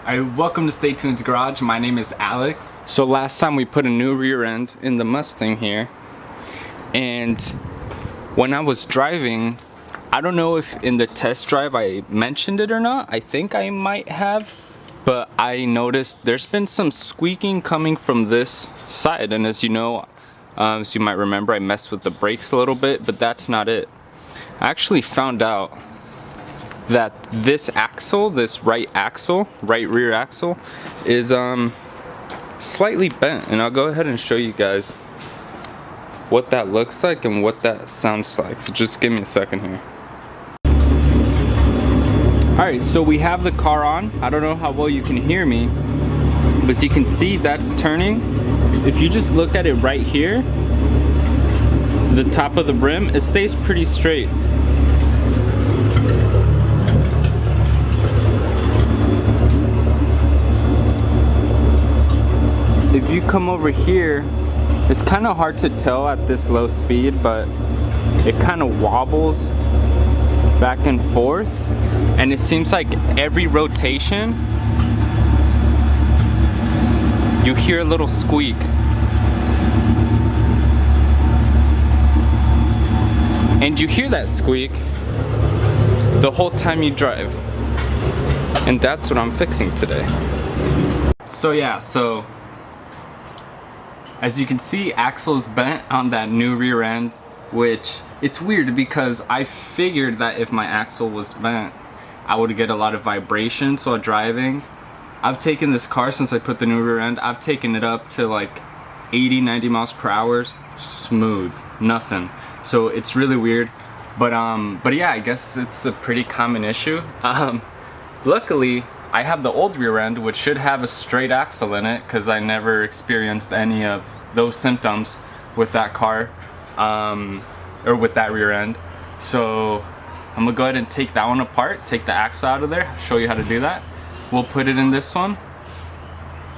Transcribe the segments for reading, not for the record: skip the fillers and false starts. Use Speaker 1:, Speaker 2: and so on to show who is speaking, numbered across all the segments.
Speaker 1: Alright, welcome to Stay Tuned's Garage. My name is Alex. So last time we put a new rear end in the Mustang here, and when I was driving, I don't know if in the test drive I mentioned it or not. I think I might have, but I noticed there's been some squeaking coming from this side, and as you know, as you might remember, I messed with the brakes a little bit, but that's not it. I actually found out that this axle, this right rear axle, is slightly bent, and I'll go ahead and show you guys what that looks like and what that sounds like. So just give me a second here. Alright, so we have the car on. I don't know how well you can hear me, but you can see that's turning. If you just look at it right here, the top of the brim, it stays pretty straight. If you come over here, it's kind of hard to tell at this low speed, but it kind of wobbles back and forth, and it seems like every rotation you hear a little squeak. And you hear that squeak the whole time you drive, and that's what I'm fixing today. So yeah, as you can see, axle's bent on that new rear end, which it's weird because I figured that if my axle was bent, I would get a lot of vibrations while driving. I've taken this car since I put the new rear end, I've taken it up to like 80-90 miles per hour, smooth, nothing. So it's really weird, but yeah, I guess it's a pretty common issue. Luckily, I have the old rear end, which should have a straight axle in it, because I never experienced any of those symptoms with that car, or with that rear end. So I'm gonna go ahead and take that one apart, take the axle out of there, show you how to do that. We'll put it in this one.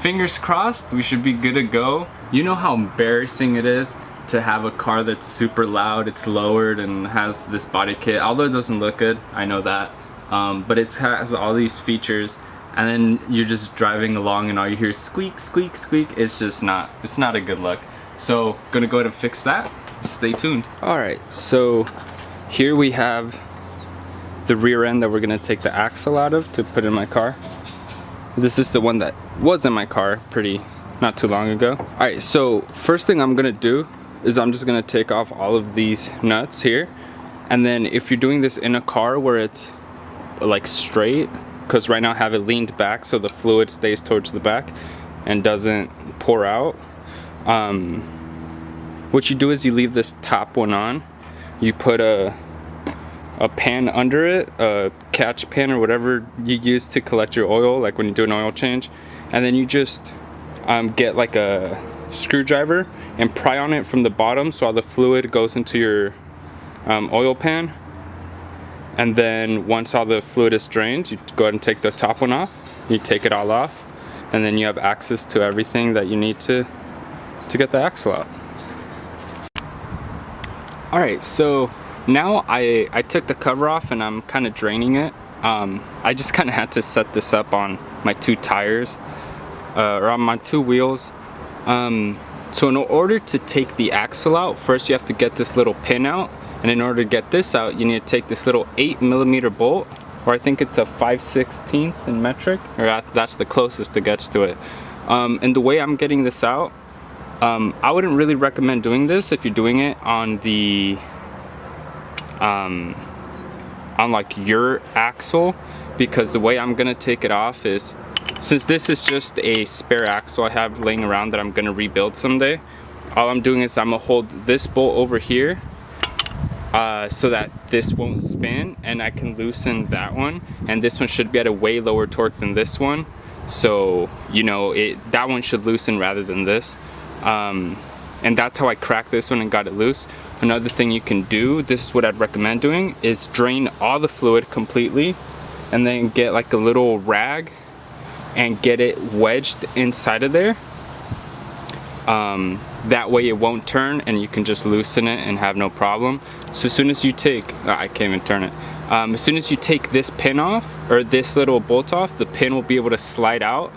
Speaker 1: Fingers crossed, we should be good to go. You know how embarrassing it is to have a car that's super loud, it's lowered and has this body kit, although it doesn't look good, I know that. But it has all these features, and then you're just driving along and all you hear is squeak, squeak, squeak. It's not a good look. So gonna go ahead and fix that. Stay tuned. Alright, so here we have the rear end that we're gonna take the axle out of to put in my car. This is the one that was in my car not too long ago. Alright, so first thing I'm gonna do is I'm just gonna take off all of these nuts here, and then if you're doing this in a car where it's like straight, because right now I have it leaned back so the fluid stays towards the back and doesn't pour out, what you do is you leave this top one on, you put a pan under it, a catch pan or whatever you use to collect your oil, like when you do an oil change, and then you just get like a screwdriver and pry on it from the bottom so all the fluid goes into your oil pan. And then once all the fluid is drained, you go ahead and take the top one off, you take it all off, and then you have access to everything that you need to get the axle out. Alright, so now I took the cover off and I'm kind of draining it. I just kind of had to set this up on my two tires, or on my two wheels. So in order to take the axle out, first you have to get this little pin out. And in order to get this out, you need to take this little 8mm bolt, or I think it's a 5/16 in metric, or that's the closest it gets to it. And the way I'm getting this out, I wouldn't really recommend doing this if you're doing it on the on like your axle, because the way I'm gonna take it off is, since this is just a spare axle I have laying around that I'm gonna rebuild someday, all I'm doing is I'm gonna hold this bolt over here so that this won't spin, and I can loosen that one, and this one should be at a way lower torque than this one, so you know that one should loosen rather than this, and that's how I cracked this one and got it loose. Another thing you can do, this is what I'd recommend doing, is drain all the fluid completely and then get like a little rag and get it wedged inside of there. That way it won't turn and you can just loosen it and have no problem. So as soon as you take, I can't even turn it. As soon as you take this pin off, or this little bolt off, the pin will be able to slide out,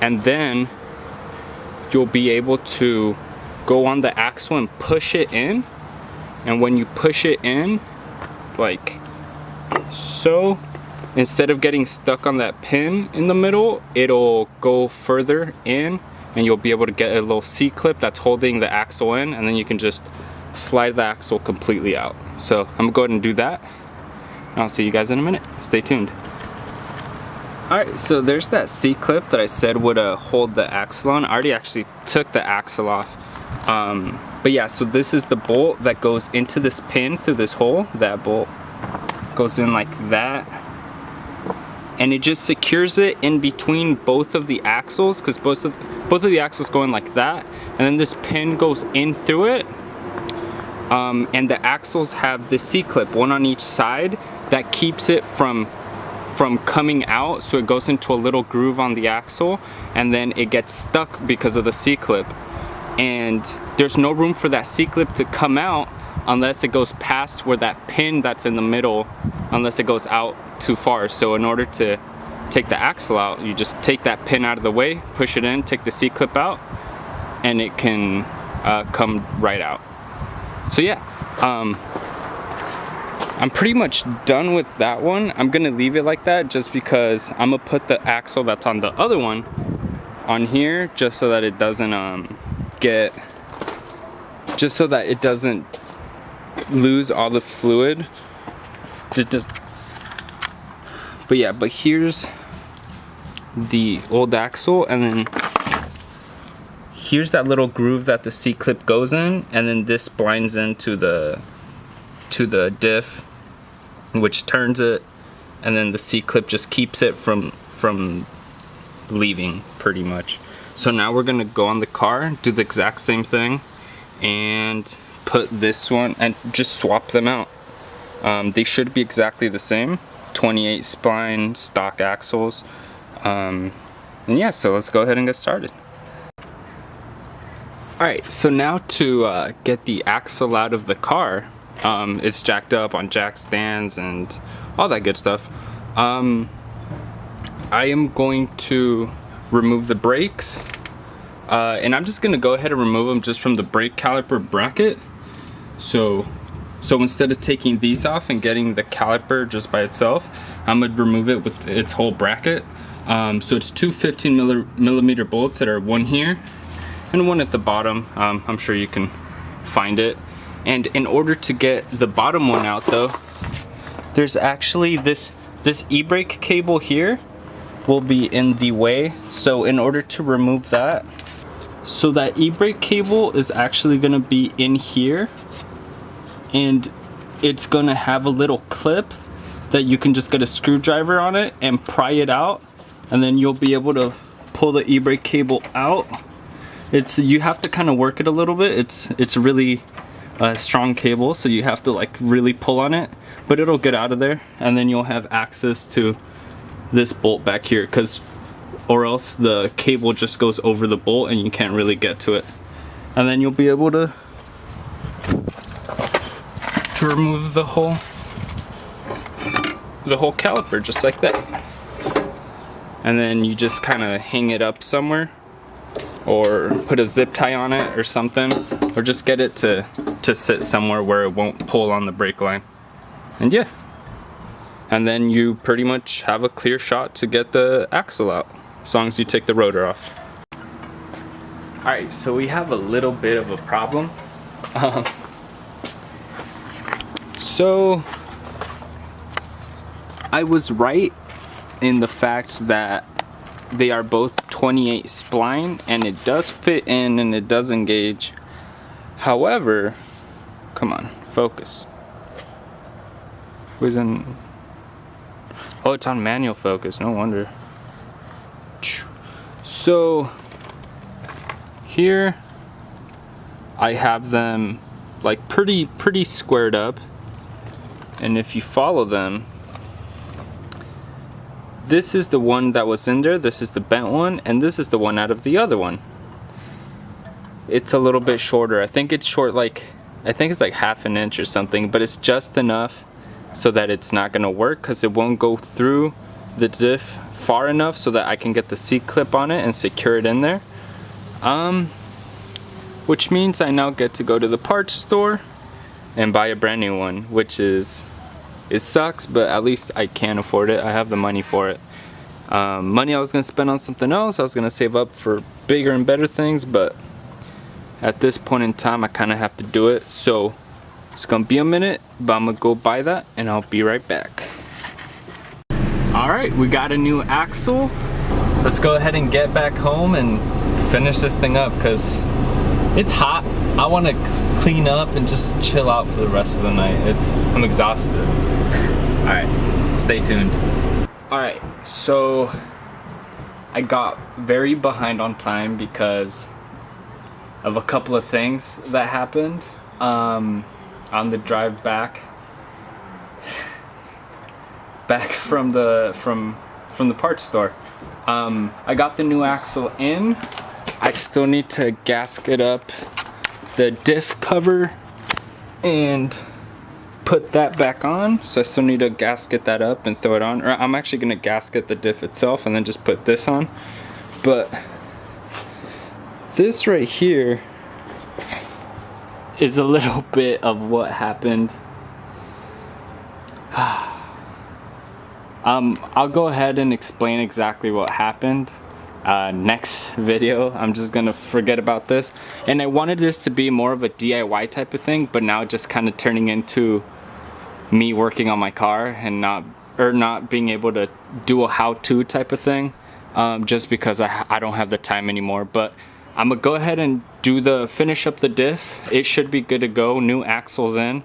Speaker 1: and then you'll be able to go on the axle and push it in. And when you push it in, like so, instead of getting stuck on that pin in the middle, it'll go further in, and you'll be able to get a little C-clip that's holding the axle in, and then you can just slide the axle completely out. So I'm gonna go ahead and do that. I'll see you guys in a minute. Stay tuned. Alright, so there's that C-clip that I said would hold the axle on. I already actually took the axle off. But yeah, so this is the bolt that goes into this pin through this hole. That bolt goes in like that. And it just secures it in between both of the axles, because both of the axles go in like that. And then this pin goes in through it. And the axles have the C-clip, one on each side, that keeps it from coming out, so it goes into a little groove on the axle, and then it gets stuck because of the C-clip. And there's no room for that C-clip to come out unless it goes past where that pin that's in the middle, unless it goes out too far. So in order to take the axle out, you just take that pin out of the way, push it in, take the C-clip out, and it can come right out. So yeah, I'm pretty much done with that one. I'm gonna leave it like that just because I'm gonna put the axle that's on the other one on here, just so that it doesn't lose all the fluid. But yeah, but here's the old axle, and then here's that little groove that the C-clip goes in, and then this blinds into the diff, which turns it, and then the C-clip just keeps it from leaving pretty much. So now we're gonna go on the car, do the exact same thing, and put this one and just swap them out. They should be exactly the same, 28 spline stock axles. And yeah, so let's go ahead and get started. Alright, so now to get the axle out of the car, it's jacked up on jack stands and all that good stuff. I am going to remove the brakes, and I'm just gonna go ahead and remove them just from the brake caliper bracket. So instead of taking these off and getting the caliper just by itself, I'm gonna remove it with its whole bracket. So it's two 15mm bolts that are one here and one at the bottom. I'm sure you can find it. And in order to get the bottom one out though, there's actually this e-brake cable here will be in the way. So in order to remove that, so that e-brake cable is actually gonna be in here, and it's gonna have a little clip that you can just get a screwdriver on it and pry it out, and then you'll be able to pull the e-brake cable out. You have to kind of work it a little bit. It's really a strong cable, so you have to like really pull on it, but it'll get out of there, and then you'll have access to this bolt back here, or else the cable just goes over the bolt and you can't really get to it. And then you'll be able to remove the whole caliper just like that. And then you just kind of hang it up somewhere, or put a zip tie on it or something, or just get it to sit somewhere where it won't pull on the brake line. And yeah, and then you pretty much have a clear shot to get the axle out, as long as you take the rotor off. Alright, so we have a little bit of a problem. So I was right in the fact that they are both 28 spline, and it does fit in and it does engage. However, come on, focus. Was in, oh, it's on manual focus, no wonder. So here I have them like pretty squared up, and if you follow them, this is the one that was in there, this is the bent one, and this is the one out of the other one. It's a little bit shorter. I think it's short, like, I think it's like half an inch or something, but it's just enough so that it's not gonna work, because it won't go through the diff far enough so that I can get the C-clip on it and secure it in there. Which means I now get to go to the parts store and buy a brand new one, which is, it sucks, but at least I can afford it. I have the money for it. Money I was gonna spend on something else. I was gonna save up for bigger and better things, but at this point in time I kind of have to do it. So it's gonna be a minute, but I'm gonna go buy that and I'll be right back. Alright, we got a new axle. Let's go ahead and get back home and finish this thing up, because it's hot. I want to clean up and just chill out for the rest of the night. I'm exhausted. Alright, stay tuned. Alright, so I got very behind on time because of a couple of things that happened on the drive back from the parts store. I got the new axle in. I still need to gasket up the diff cover and put that back on, so I still need to gasket that up and throw it on. Or I'm actually gonna gasket the diff itself and then just put this on. But this right here is a little bit of what happened. I'll go ahead and explain exactly what happened next video. I'm just gonna forget about this. And I wanted this to be more of a DIY type of thing, but now just kind of turning into me working on my car and not being able to do a how-to type of thing, just because I don't have the time anymore. But I'm gonna go ahead and finish up the diff. It should be good to go. New axles in,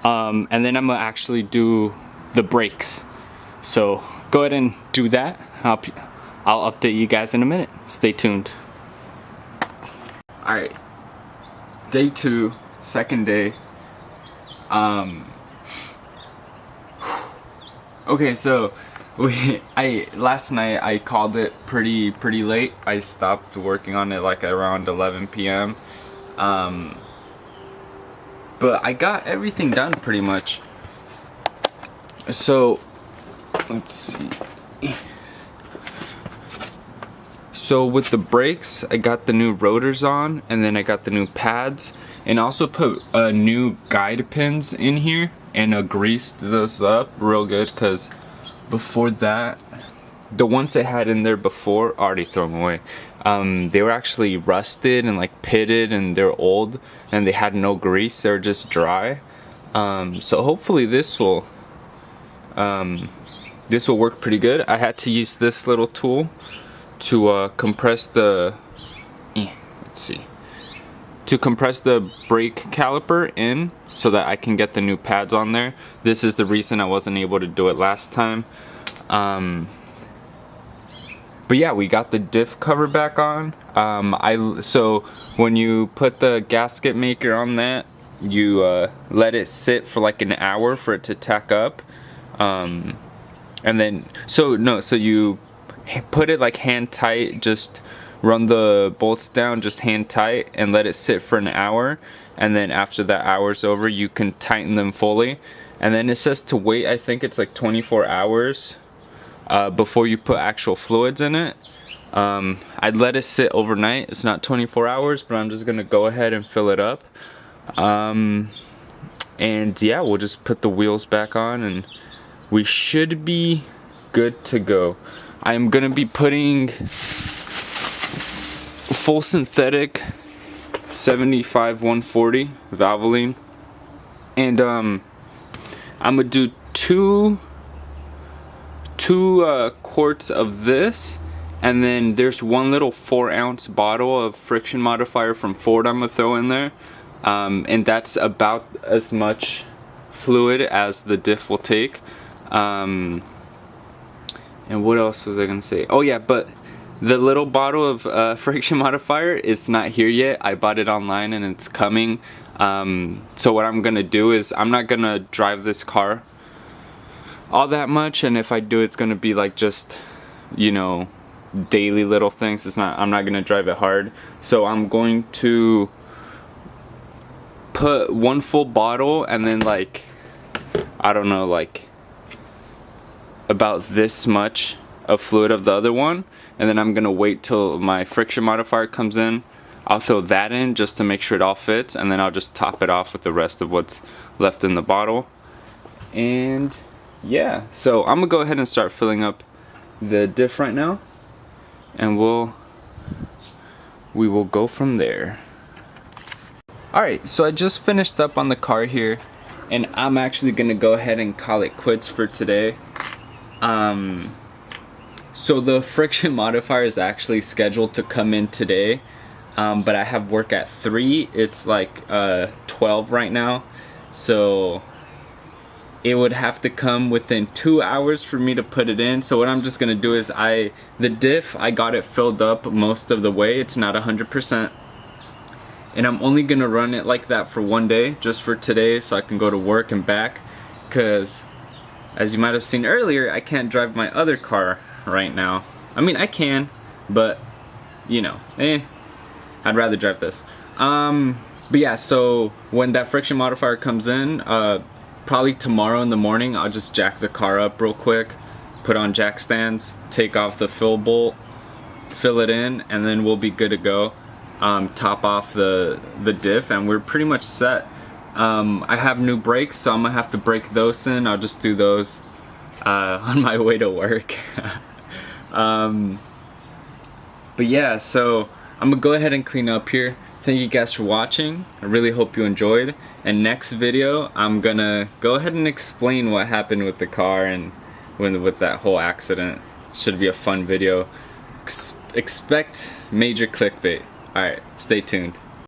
Speaker 1: and then I'm gonna actually do the brakes. So go ahead and do that. I'll update you guys in a minute. Stay tuned. Alright, day 2, second day. Okay, so last night I called it pretty late. I stopped working on it like around 11 p.m. But I got everything done pretty much. So let's see. So with the brakes, I got the new rotors on, and then I got the new pads, and also put new guide pins in here and greased those up real good, because before that, the ones I had in there before, already thrown away. They were actually rusted and like pitted, and they're old, and they had no grease. They were just dry. So hopefully this will work pretty good. I had to use this little tool to compress the compress the brake caliper in so that I can get the new pads on there. This is the reason I wasn't able to do it last time. But yeah, we got the diff cover back on. So when you put the gasket maker on that, you let it sit for like an hour for it to tack up, and then so you put it like hand tight, just run the bolts down just hand tight and let it sit for an hour, and then after that hour's over you can tighten them fully. And then it says to wait, I think it's like 24 hours before you put actual fluids in it. I'd let it sit overnight. It's not 24 hours, but I'm just gonna go ahead and fill it up. And yeah, we'll just put the wheels back on and we should be good to go. I'm gonna be putting full synthetic 75-140 Valvoline, and I'm gonna do two quarts of this, and then there's one little 4-ounce bottle of friction modifier from Ford I'm gonna throw in there, and that's about as much fluid as the diff will take. And what else was I gonna say? Oh yeah, but the little bottle of friction modifier is not here yet. I bought it online and it's coming. So what I'm gonna do is I'm not gonna drive this car all that much, and if I do, it's gonna be like just, you know, daily little things. I'm not gonna drive it hard. So I'm going to put one full bottle and then like I don't know, like about this much of fluid of the other one, and then I'm gonna wait till my friction modifier comes in. I'll throw that in just to make sure it all fits, and then I'll just top it off with the rest of what's left in the bottle. And yeah, so I'm gonna go ahead and start filling up the diff right now, and we will go from there. Alright, so I just finished up on the car here, and I'm actually gonna go ahead and call it quits for today. So the friction modifier is actually scheduled to come in today, but I have work at 3. It's like 12 right now, so it would have to come within 2 hours for me to put it in. So what I'm just gonna do is the diff, I got it filled up most of the way. It's not 100%. And I'm only gonna run it like that for 1 day, just for today, so I can go to work and back. Cause as you might have seen earlier, I can't drive my other car right now. I mean, I can, but you know, I'd rather drive this. But yeah, so when that friction modifier comes in, probably tomorrow in the morning, I'll just jack the car up real quick, put on jack stands, take off the fill bolt, fill it in, and then we'll be good to go. Top off the diff, and we're pretty much set. I have new brakes, so I'm gonna have to break those in. I'll just do those on my way to work. But yeah, so I'm gonna go ahead and clean up here. Thank you guys for watching. I really hope you enjoyed. And next video, I'm gonna go ahead and explain what happened with the car and with that whole accident. Should be a fun video. Expect major clickbait. Alright, stay tuned.